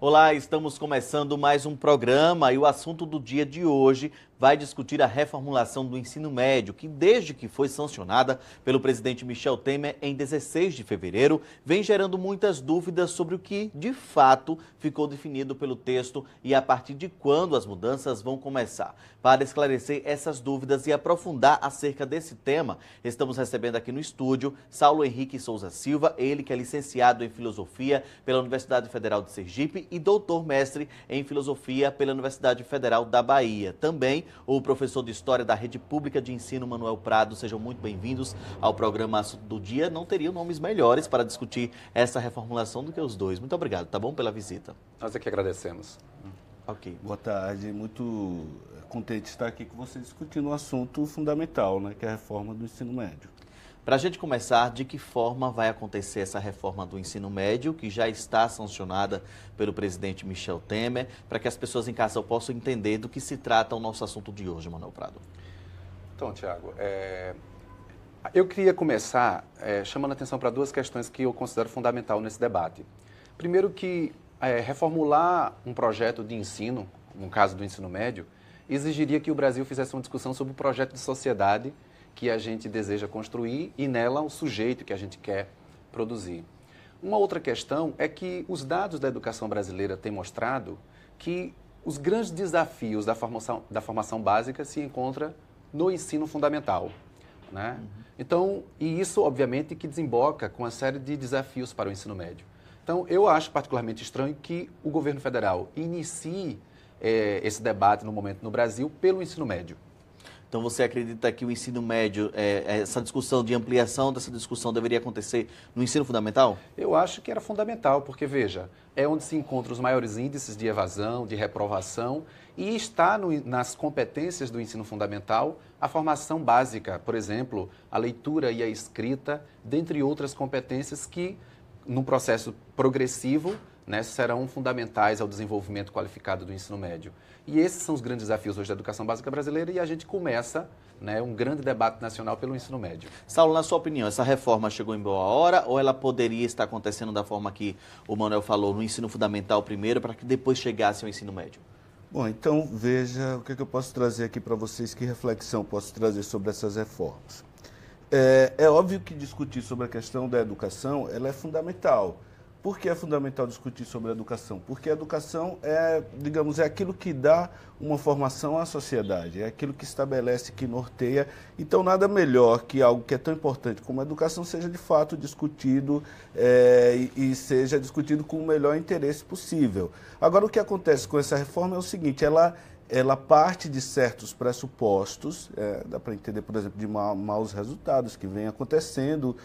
Olá, estamos começando mais um programa e o assunto do dia de hoje vai discutir a reformulação do ensino médio, que desde que foi sancionada pelo presidente Michel Temer em 16 de fevereiro, vem gerando muitas dúvidas sobre o que, de fato, ficou definido pelo texto e a partir de quando as mudanças vão começar. Para esclarecer essas dúvidas e aprofundar acerca desse tema, estamos recebendo aqui no estúdio Saulo Henrique Souza Silva, ele que é licenciado em Filosofia pela Universidade Federal de Sergipe e doutor mestre em Filosofia pela Universidade Federal da Bahia. Também o professor de História da Rede Pública de Ensino, Manuel Prado. Sejam muito bem-vindos ao programa Assunto do Dia. Não teriam nomes melhores para discutir essa reformulação do que os dois. Muito obrigado, tá bom, pela visita. Nós é que agradecemos. Ok. Boa tarde, muito contente de estar aqui com você discutindo um assunto fundamental, né, que é a reforma do ensino médio. Para a gente começar, de que forma vai acontecer essa reforma do ensino médio, que já está sancionada pelo presidente Michel Temer, para que as pessoas em casa possam entender do que se trata o nosso assunto de hoje, Manuel Prado? Então, Tiago, eu queria começar chamando a atenção para duas questões que eu considero fundamental nesse debate. Primeiro que reformular um projeto de ensino, no caso do ensino médio, exigiria que o Brasil fizesse uma discussão sobre o projeto de sociedade que a gente deseja construir e nela o sujeito que a gente quer produzir. Uma outra questão é que os dados da educação brasileira têm mostrado que os grandes desafios da formação básica se encontram no ensino fundamental, né? Então, e isso obviamente que desemboca com uma série de desafios para o ensino médio. Então, eu acho particularmente estranho que o governo federal inicie esse debate no momento no Brasil pelo ensino médio. Então você acredita que o ensino médio, essa discussão de ampliação dessa discussão deveria acontecer no ensino fundamental? Eu acho que era fundamental, porque, veja, é onde se encontram os maiores índices de evasão, de reprovação, e está nas competências do ensino fundamental a formação básica, por exemplo, a leitura e a escrita, dentre outras competências que, num processo progressivo, né, serão fundamentais ao desenvolvimento qualificado do ensino médio. E esses são os grandes desafios hoje da educação básica brasileira e a gente começa, né, um grande debate nacional pelo ensino médio. Saulo, na sua opinião, essa reforma chegou em boa hora ou ela poderia estar acontecendo da forma que o Manuel falou, no ensino fundamental primeiro, para que depois chegasse ao ensino médio? Bom, então veja o que eu posso trazer aqui para vocês, que reflexão posso trazer sobre essas reformas. É óbvio que discutir sobre a questão da educação ela é fundamental. Por que é fundamental discutir sobre a educação? Porque a educação é aquilo que dá uma formação à sociedade, é aquilo que estabelece, que norteia. Então, nada melhor que algo que é tão importante como a educação seja de fato discutido e seja discutido com o melhor interesse possível. Agora, o que acontece com essa reforma é o seguinte, ela parte de certos pressupostos, dá para entender, por exemplo, de maus resultados que vem acontecendo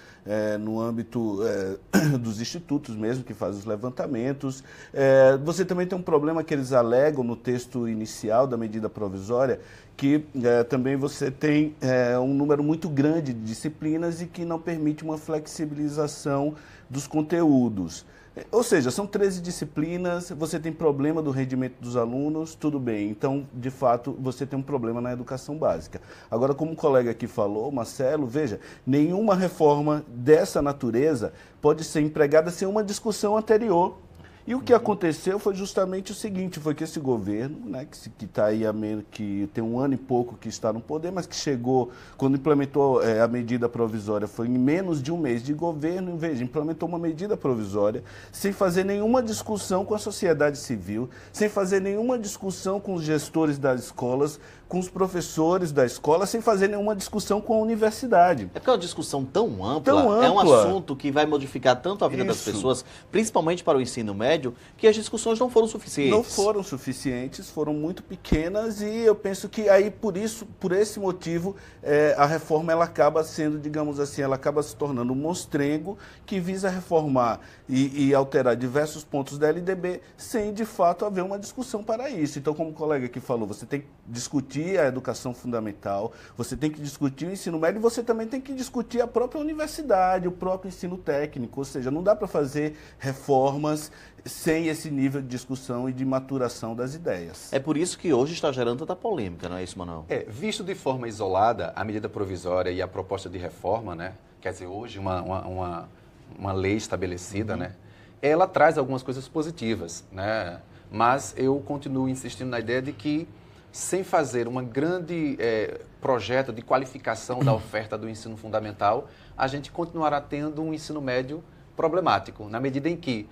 no âmbito dos institutos mesmo, que fazem os levantamentos. Você também tem um problema que eles alegam no texto inicial da medida provisória, que também você tem um número muito grande de disciplinas e que não permite uma flexibilização dos conteúdos. Ou seja, são 13 disciplinas, você tem problema do rendimento dos alunos, tudo bem. Então, de fato, você tem um problema na educação básica. Agora, como o colega aqui falou, Marcelo, veja, nenhuma reforma dessa natureza pode ser empregada sem uma discussão anterior. E o que aconteceu foi justamente o seguinte, foi que esse governo, né, que está aí que tem um ano e pouco que está no poder, mas que chegou, quando implementou a medida provisória, foi em menos de um mês de governo, veja, implementou uma medida provisória sem fazer nenhuma discussão com a sociedade civil, sem fazer nenhuma discussão com os gestores das escolas, com os professores da escola, sem fazer nenhuma discussão com a universidade. É porque é uma discussão tão ampla, é um assunto que vai modificar tanto a vida das pessoas, principalmente para o ensino médio, que as discussões não foram suficientes. Não foram suficientes, foram muito pequenas e eu penso que aí por esse motivo, a reforma ela acaba sendo, digamos assim, ela acaba se tornando um monstrengo que visa reformar e alterar diversos pontos da LDB sem de fato haver uma discussão para isso. Então, como o colega aqui falou, você tem que discutir a educação fundamental, você tem que discutir o ensino médio e você também tem que discutir a própria universidade, o próprio ensino técnico, ou seja, não dá para fazer reformas sem esse nível de discussão e de maturação das ideias. É por isso que hoje está gerando tanta polêmica, não é isso, Manuel? Visto de forma isolada, a medida provisória e a proposta de reforma, né? Quer dizer, hoje uma lei estabelecida, né? ela traz algumas coisas positivas, né? Mas eu continuo insistindo na ideia de que, sem fazer um grande projeto de qualificação da oferta do ensino fundamental, a gente continuará tendo um ensino médio problemático, na medida em que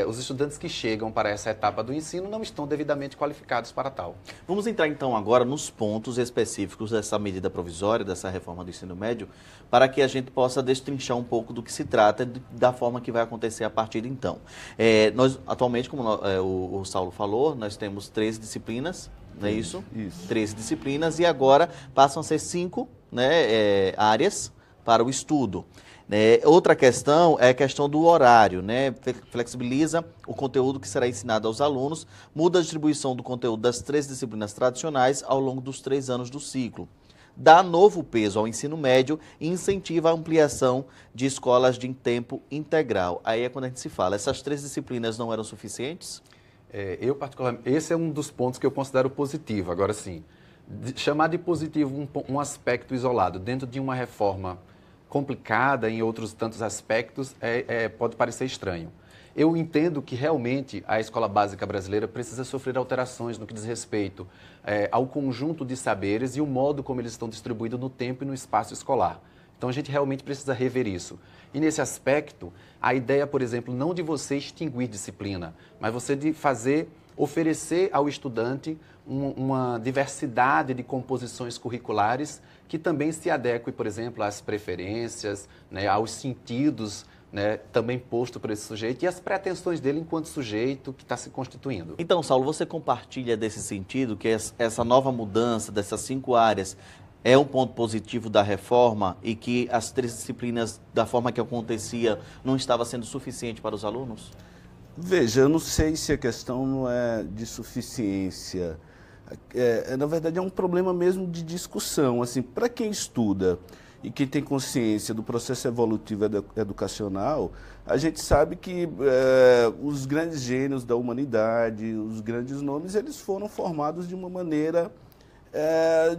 os estudantes que chegam para essa etapa do ensino não estão devidamente qualificados para tal. Vamos entrar então agora nos pontos específicos dessa medida provisória, dessa reforma do ensino médio, para que a gente possa destrinchar um pouco do que se trata, da forma que vai acontecer a partir de então. Nós, atualmente, como o Saulo falou, nós temos 13 disciplinas, não é isso? Isso. 13 disciplinas e agora passam a ser 5, né, áreas para o estudo. Outra questão é a questão do horário, né? Flexibiliza o conteúdo que será ensinado aos alunos, muda a distribuição do conteúdo das 3 disciplinas tradicionais ao longo dos 3 anos do ciclo. Dá novo peso ao ensino médio e incentiva a ampliação de escolas de tempo integral. Aí é quando a gente se fala, essas 3 disciplinas não eram suficientes? Eu, particularmente, esse é um dos pontos que eu considero positivo. Agora, sim, chamar de positivo um aspecto isolado dentro de uma reforma complicada em outros tantos aspectos pode parecer estranho. Eu entendo que realmente a escola básica brasileira precisa sofrer alterações no que diz respeito ao conjunto de saberes e o modo como eles estão distribuídos no tempo e no espaço escolar. Então a gente realmente precisa rever isso. E nesse aspecto, a ideia, por exemplo, não de você extinguir disciplina, mas você de oferecer ao estudante uma diversidade de composições curriculares que também se adeque, por exemplo, às preferências, né, aos sentidos, né, também posto por esse sujeito e às pretensões dele enquanto sujeito que está se constituindo. Então, Saulo, você compartilha desse sentido, que essa nova mudança dessas 5 áreas é um ponto positivo da reforma e que as 3 disciplinas, da forma que acontecia, não estava sendo suficiente para os alunos? Veja, eu não sei se a questão não é de suficiência. Na verdade, é um problema mesmo de discussão. Assim, para quem estuda e quem tem consciência do processo evolutivo educacional, a gente sabe que os grandes gênios da humanidade, os grandes nomes, eles foram formados de uma maneira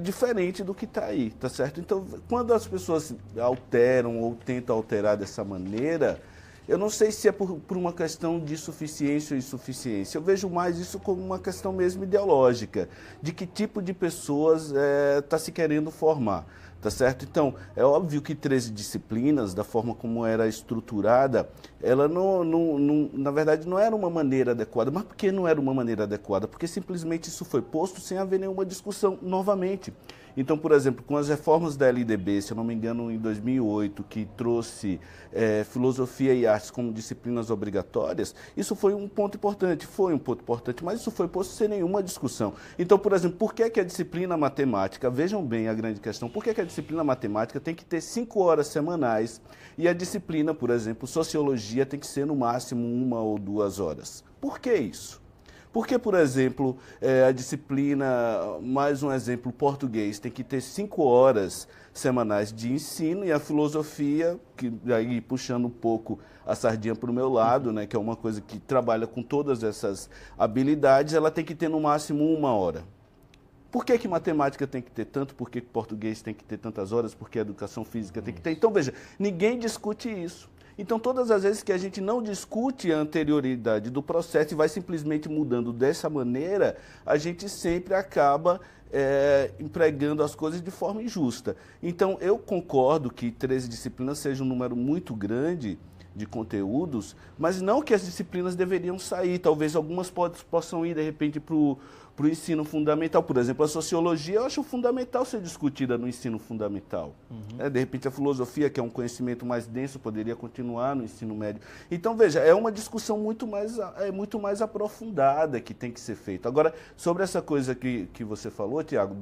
diferente do que está aí, tá certo? Então, quando as pessoas alteram ou tentam alterar dessa maneira, eu não sei se é por uma questão de suficiência ou insuficiência. Eu vejo mais isso como uma questão mesmo ideológica, de que tipo de pessoas está se querendo formar, tá certo? Então, é óbvio que 13 disciplinas, da forma como era estruturada, ela na verdade não era uma maneira adequada. Mas por que não era uma maneira adequada? Porque simplesmente isso foi posto sem haver nenhuma discussão novamente. Então, por exemplo, com as reformas da LDB, se eu não me engano, em 2008, que trouxe filosofia e artes como disciplinas obrigatórias, isso foi um ponto importante, mas isso foi posto sem nenhuma discussão. Então, por exemplo, por que a disciplina matemática, vejam bem a grande questão, por que a disciplina matemática tem que ter 5 horas semanais e a disciplina, por exemplo, sociologia tem que ser no máximo 1 ou 2 horas? Por que isso? Porque, por exemplo, a disciplina, mais um exemplo, português, tem que ter 5 horas semanais de ensino e a filosofia, que aí puxando um pouco a sardinha para o meu lado, né, que é uma coisa que trabalha com todas essas habilidades, ela tem que ter no máximo 1 hora. Por que matemática tem que ter tanto? Por que português tem que ter tantas horas? Por que a educação física tem que ter? Então, veja, ninguém discute isso. Então, todas as vezes que a gente não discute a anterioridade do processo e vai simplesmente mudando dessa maneira, a gente sempre acaba empregando as coisas de forma injusta. Então, eu concordo que 13 disciplinas seja um número muito grande de conteúdos, mas não que as disciplinas deveriam sair. Talvez algumas possam ir, de repente, para o ensino fundamental. Por exemplo, a sociologia eu acho fundamental ser discutida no ensino fundamental. De repente, a filosofia, que é um conhecimento mais denso, poderia continuar no ensino médio. Então, veja, é uma discussão muito mais aprofundada que tem que ser feita. Agora, sobre essa coisa que você falou, Tiago,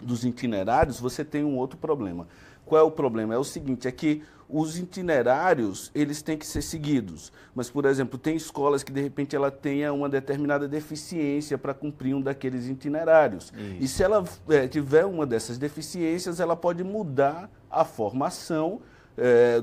dos itinerários, você tem um outro problema. Qual é o problema? É o seguinte, é que os itinerários, eles têm que ser seguidos. Mas, por exemplo, tem escolas que, de repente, ela tenha uma determinada deficiência para cumprir um daqueles itinerários. Isso. E se ela tiver uma dessas deficiências, ela pode mudar a formação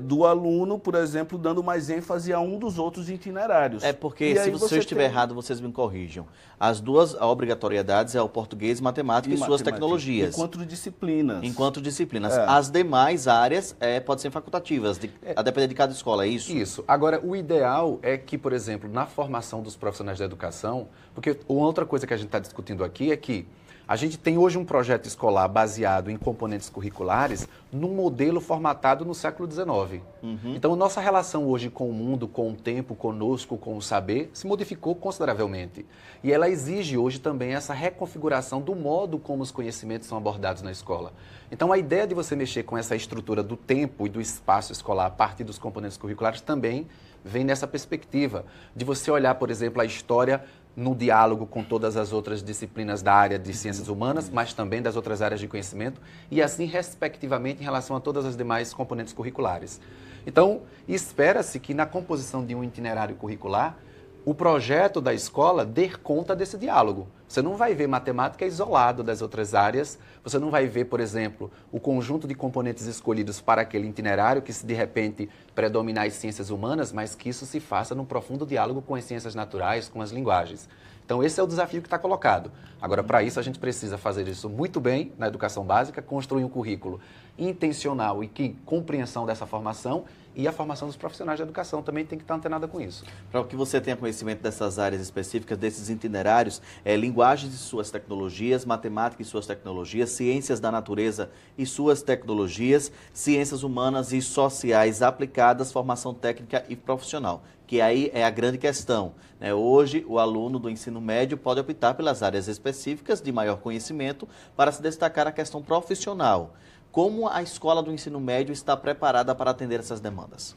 do aluno, por exemplo, dando mais ênfase a um dos outros itinerários. É porque, se eu estiver errado, vocês me corrijam. As duas obrigatoriedades é o português, matemática e suas tecnologias. Enquanto disciplinas. Enquanto disciplinas. As demais áreas podem ser facultativas, a depender de cada escola, é isso? Isso. Agora, o ideal é que, por exemplo, na formação dos profissionais da educação, porque uma outra coisa que a gente está discutindo aqui é que a gente tem hoje um projeto escolar baseado em componentes curriculares num modelo formatado no século XIX. Então, nossa relação hoje com o mundo, com o tempo, conosco, com o saber, se modificou consideravelmente. E ela exige hoje também essa reconfiguração do modo como os conhecimentos são abordados na escola. Então, a ideia de você mexer com essa estrutura do tempo e do espaço escolar a partir dos componentes curriculares também vem nessa perspectiva de você olhar, por exemplo, a história no diálogo com todas as outras disciplinas da área de ciências humanas, mas também das outras áreas de conhecimento, e assim, respectivamente, em relação a todas as demais componentes curriculares. Então, espera-se que na composição de um itinerário curricular, o projeto da escola dê conta desse diálogo. Você não vai ver matemática isolado das outras áreas, você não vai ver, por exemplo, o conjunto de componentes escolhidos para aquele itinerário, que se de repente predominar as ciências humanas, mas que isso se faça num profundo diálogo com as ciências naturais, com as linguagens. Então, esse é o desafio que está colocado. Agora, para isso, a gente precisa fazer isso muito bem na educação básica, construir um currículo intencional e que compreensão dessa formação, e a formação dos profissionais da educação também tem que estar antenada com isso. Para que você tenha conhecimento dessas áreas específicas, desses itinerários, linguagens e suas tecnologias, matemática e suas tecnologias, ciências da natureza e suas tecnologias, ciências humanas e sociais aplicadas, formação técnica e profissional, que aí é a grande questão, né? Hoje, o aluno do ensino médio pode optar pelas áreas específicas de maior conhecimento para se destacar na questão profissional. Como a escola do ensino médio está preparada para atender essas demandas?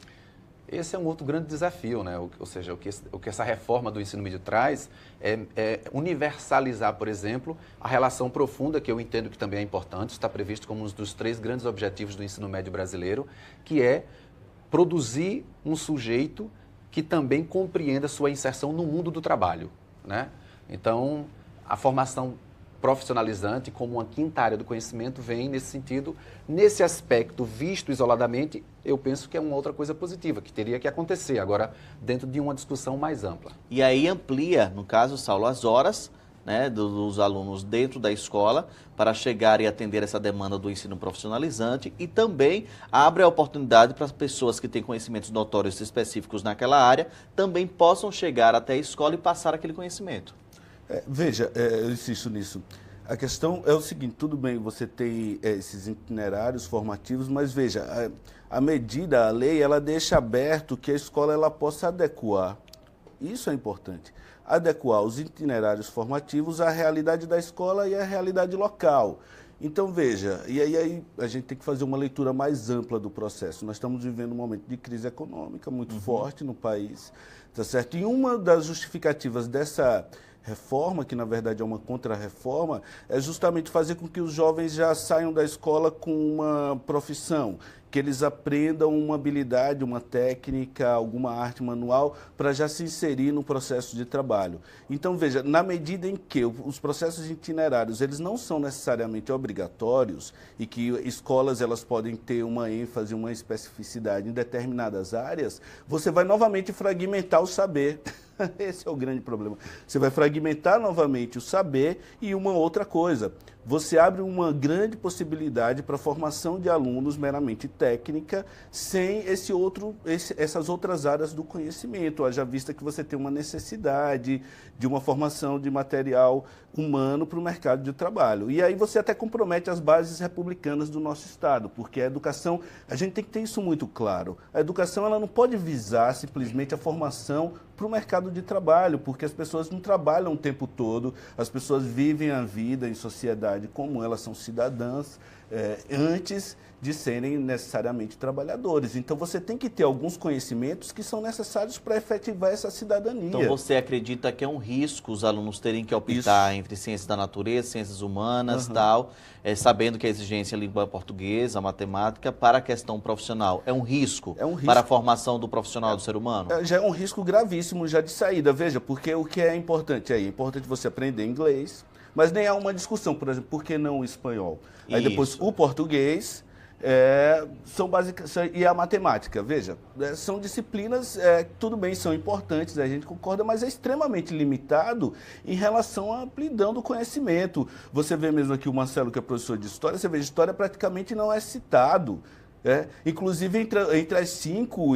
Esse é um outro grande desafio, né? Ou seja, o que essa reforma do ensino médio traz é universalizar, por exemplo, a relação profunda, que eu entendo que também é importante, está previsto como um dos 3 grandes objetivos do ensino médio brasileiro, que é produzir um sujeito que também compreenda sua inserção no mundo do trabalho, né? Então, a formação profissionalizante, como uma quinta área do conhecimento, vem nesse sentido. Nesse aspecto, visto isoladamente, eu penso que é uma outra coisa positiva, que teria que acontecer, agora, dentro de uma discussão mais ampla. E aí amplia, no caso, Saulo, as horas, né, dos alunos dentro da escola para chegar e atender essa demanda do ensino profissionalizante, e também abre a oportunidade para as pessoas que têm conhecimentos notórios específicos naquela área também possam chegar até a escola e passar aquele conhecimento. Veja, eu insisto nisso. A questão é o seguinte, tudo bem, você tem esses itinerários formativos, mas veja, a medida, a lei, ela deixa aberto que a escola ela possa adequar. Isso é importante. Adequar os itinerários formativos à realidade da escola e à realidade local. Então, veja, e aí a gente tem que fazer uma leitura mais ampla do processo. Nós estamos vivendo um momento de crise econômica muito forte no país, tá certo? E uma das justificativas dessa reforma, que na verdade é uma contra-reforma, é justamente fazer com que os jovens já saiam da escola com uma profissão, que eles aprendam uma habilidade, uma técnica, alguma arte manual, para já se inserir no processo de trabalho. Então, veja, na medida em que os processos itinerários, eles não são necessariamente obrigatórios e que escolas elas podem ter uma ênfase, uma especificidade em determinadas áreas, você vai novamente fragmentar o saber. Esse é o grande problema. Você vai fragmentar novamente o saber e uma outra coisa. Você abre uma grande possibilidade para a formação de alunos meramente técnica, sem essas outras áreas do conhecimento. Haja vista que você tem uma necessidade de uma formação de material humano para o mercado de trabalho. E aí você até compromete as bases republicanas do nosso Estado, porque a educação, a gente tem que ter isso muito claro. A educação ela não pode visar simplesmente a formação para o mercado de trabalho, porque as pessoas não trabalham o tempo todo, as pessoas vivem a vida em sociedade como elas são cidadãs, antes de serem necessariamente trabalhadores. Então você tem que ter alguns conhecimentos que são necessários para efetivar essa cidadania. Então você acredita que é um risco os alunos terem que optar entre ciências da natureza, ciências humanas, tal, sabendo que a exigência é a língua portuguesa, a matemática, para a questão profissional. É um risco para a formação do profissional, do ser humano? Já é um risco gravíssimo já de saída. Veja, porque o que é importante aí? É importante você aprender inglês, mas nem há uma discussão, por exemplo, por que não o espanhol? Aí depois o português, são básicas, e a matemática, veja, são disciplinas, tudo bem, são importantes, a gente concorda, mas é extremamente limitado em relação à amplidão do conhecimento. Você vê mesmo aqui o Marcelo, que é professor de História, você vê que História praticamente não é citado. Inclusive, entre as 5...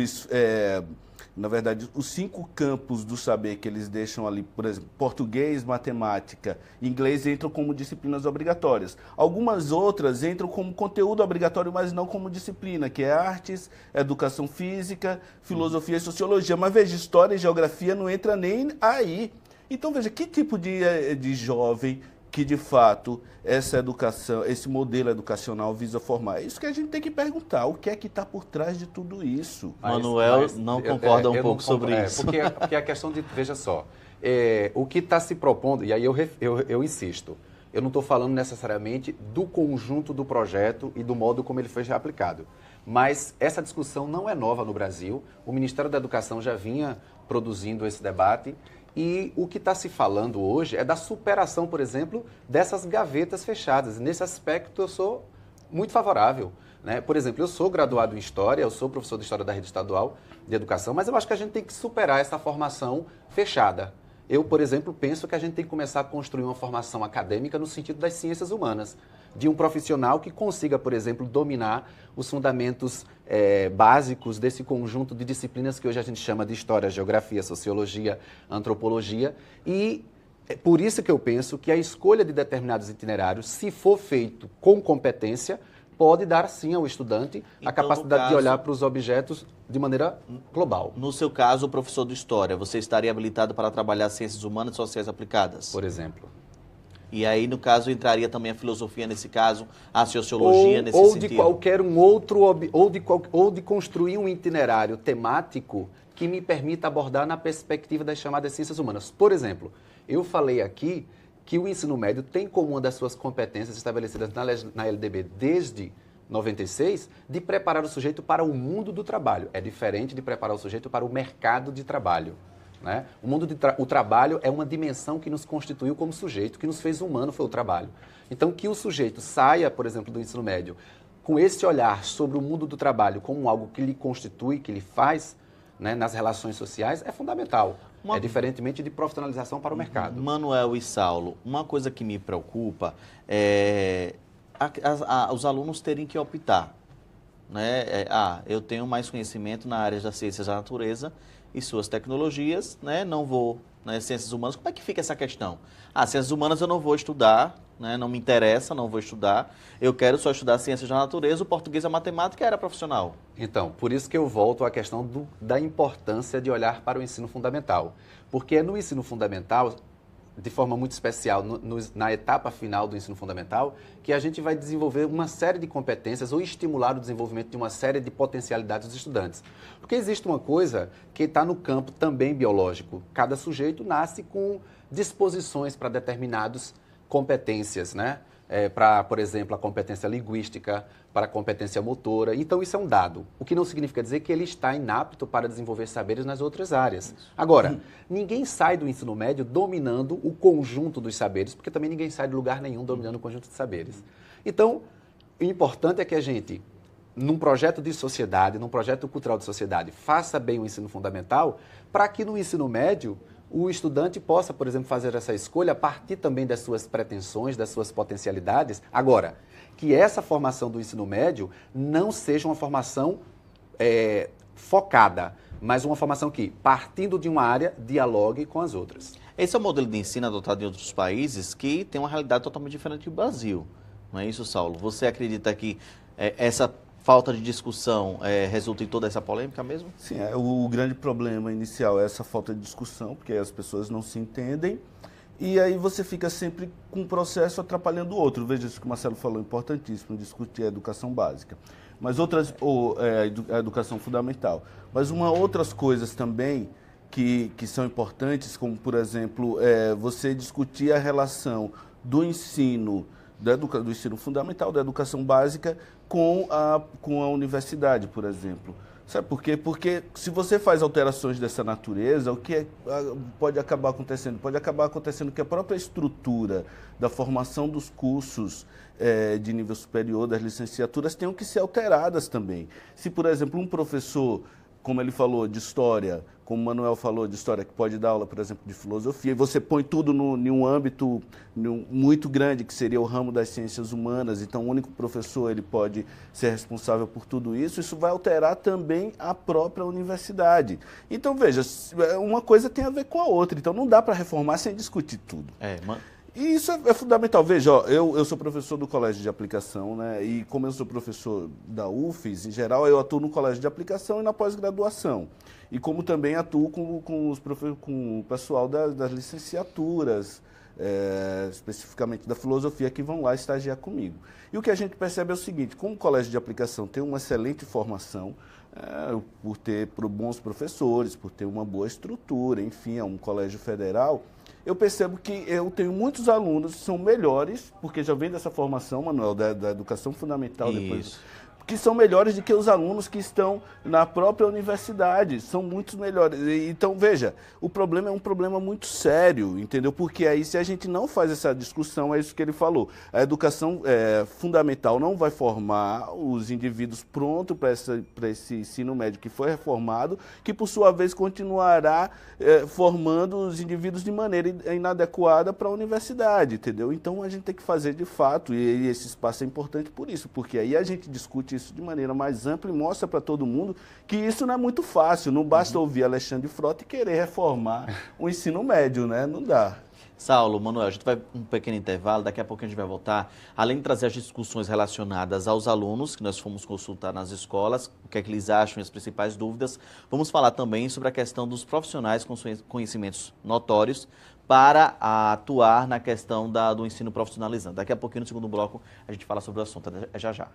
na verdade, os 5 campos do saber que eles deixam ali, por exemplo, português, matemática, inglês entram como disciplinas obrigatórias. Algumas outras entram como conteúdo obrigatório, mas não como disciplina, que é artes, educação física, filosofia e sociologia. Mas veja, história e geografia não entra nem aí. Então veja, que tipo de jovem que de fato essa educação, esse modelo educacional visa formar? É isso que a gente tem que perguntar, o que é que está por trás de tudo isso? Manuel não concorda um pouco sobre isso. Porque a questão de, veja só, o que está se propondo, e aí eu insisto, eu não estou falando necessariamente do conjunto do projeto e do modo como ele foi aplicado, mas essa discussão não é nova no Brasil, o Ministério da Educação já vinha produzindo esse debate. E o que está se falando hoje é da superação, por exemplo, dessas gavetas fechadas. Nesse aspecto, eu sou muito favorável. Né? Por exemplo, eu sou graduado em História, eu sou professor de História da Rede Estadual de Educação, mas eu acho que a gente tem que superar essa formação fechada. Eu, por exemplo, penso que a gente tem que começar a construir uma formação acadêmica no sentido das ciências humanas, de um profissional que consiga, por exemplo, dominar os fundamentos básicos desse conjunto de disciplinas que hoje a gente chama de História, Geografia, Sociologia, Antropologia. E é por isso que eu penso que a escolha de determinados itinerários, se for feito com competência, pode dar sim ao estudante a capacidade de olhar para os objetos de maneira global. No seu caso, o professor de História, você estaria habilitado para trabalhar ciências humanas e sociais aplicadas? Por exemplo. E aí, no caso, entraria também a filosofia nesse caso, a sociologia nesse sentido. Ou de qualquer um outro, ou de construir um itinerário temático que me permita abordar na perspectiva das chamadas ciências humanas. Por exemplo, eu falei aqui que o ensino médio tem como uma das suas competências estabelecidas na LDB desde 96, de preparar o sujeito para o mundo do trabalho. É diferente de preparar o sujeito para o mercado de trabalho. Né? O trabalho é uma dimensão que nos constituiu como sujeito, que nos fez humano foi o trabalho. Então, que o sujeito saia, por exemplo, do ensino médio, com esse olhar sobre o mundo do trabalho como algo que lhe constitui, que lhe faz, né, nas relações sociais, é fundamental. É diferentemente de profissionalização para o mercado. Manuel e Saulo, uma coisa que me preocupa é os alunos terem que optar. Né? Eu tenho mais conhecimento na área das ciências da natureza e suas tecnologias, né? Não vou, né, ciências humanas. Como é que fica essa questão? Ciências humanas eu não vou estudar, né? Não me interessa, não vou estudar. Eu quero só estudar ciências da natureza, o português e a matemática era profissional. Então, por isso que eu volto à questão da importância de olhar para o ensino fundamental. Porque é no ensino fundamental, de forma muito especial, na etapa final do ensino fundamental, que a gente vai desenvolver uma série de competências ou estimular o desenvolvimento de uma série de potencialidades dos estudantes. Porque existe uma coisa que está no campo também biológico. Cada sujeito nasce com disposições para determinadas competências, né? Para, por exemplo, a competência linguística, para a competência motora. Então, isso é um dado, o que não significa dizer que ele está inapto para desenvolver saberes nas outras áreas. Agora, ninguém sai do ensino médio dominando o conjunto dos saberes, porque também ninguém sai de lugar nenhum dominando o conjunto de saberes. Então, o importante é que a gente, num projeto de sociedade, num projeto cultural de sociedade, faça bem o ensino fundamental, para que no ensino médio o estudante possa, por exemplo, fazer essa escolha a partir também das suas pretensões, das suas potencialidades. Agora, que essa formação do ensino médio não seja uma formação focada, mas uma formação que, partindo de uma área, dialogue com as outras. Esse é o modelo de ensino adotado em outros países que tem uma realidade totalmente diferente do Brasil. Não é isso, Saulo? Você acredita que essa falta de discussão resulta em toda essa polêmica mesmo? Sim, o grande problema inicial é essa falta de discussão, porque as pessoas não se entendem, e aí você fica sempre com um processo atrapalhando o outro. Veja isso que o Marcelo falou, importantíssimo, discutir a educação básica, mas a educação fundamental. Mas outras coisas também que são importantes, como, por exemplo, você discutir a relação do ensino, do ensino fundamental, da educação básica, com a universidade, por exemplo. Sabe por quê? Porque se você faz alterações dessa natureza, o que pode acabar acontecendo? Pode acabar acontecendo que a própria estrutura da formação dos cursos de nível superior, das licenciaturas, tenham que ser alteradas também. Se, por exemplo, um professor, como ele falou, de história, como o Manuel falou de história, que pode dar aula, por exemplo, de filosofia, e você põe tudo em um âmbito muito grande, que seria o ramo das ciências humanas, então o único professor ele pode ser responsável por tudo isso, isso vai alterar também a própria universidade. Então, veja, uma coisa tem a ver com a outra, então não dá para reformar sem discutir tudo. E isso é fundamental. Veja, ó, eu sou professor do Colégio de Aplicação, né? E como eu sou professor da UFES, em geral, eu atuo no Colégio de Aplicação e na pós-graduação. E como também atuo com o pessoal das licenciaturas, especificamente da filosofia, que vão lá estagiar comigo. E o que a gente percebe é o seguinte, como o Colégio de Aplicação tem uma excelente formação, por ter bons professores, por ter uma boa estrutura, enfim, é um colégio federal, eu percebo que eu tenho muitos alunos que são melhores, porque já vem dessa formação, Manuel, da educação fundamental, depois, que são melhores do que os alunos que estão na própria universidade, são muito melhores. Então, veja, o problema é um problema muito sério, entendeu? Porque aí, se a gente não faz essa discussão, é isso que ele falou, a educação fundamental não vai formar os indivíduos prontos para esse ensino médio que foi reformado, que, por sua vez, continuará formando os indivíduos de maneira inadequada para a universidade, entendeu? Então, a gente tem que fazer de fato, e esse espaço é importante por isso, porque aí a gente discute isso de maneira mais ampla e mostra para todo mundo que isso não é muito fácil, não basta ouvir Alexandre Frota e querer reformar o ensino médio, né? Não dá. Saulo, Manuel, a gente vai um pequeno intervalo, daqui a pouco a gente vai voltar. Além de trazer as discussões relacionadas aos alunos, que nós fomos consultar nas escolas, o que é que eles acham e as principais dúvidas, vamos falar também sobre a questão dos profissionais com conhecimentos notórios para atuar na questão do ensino profissionalizante. Daqui a pouquinho, no segundo bloco, a gente fala sobre o assunto. Já já.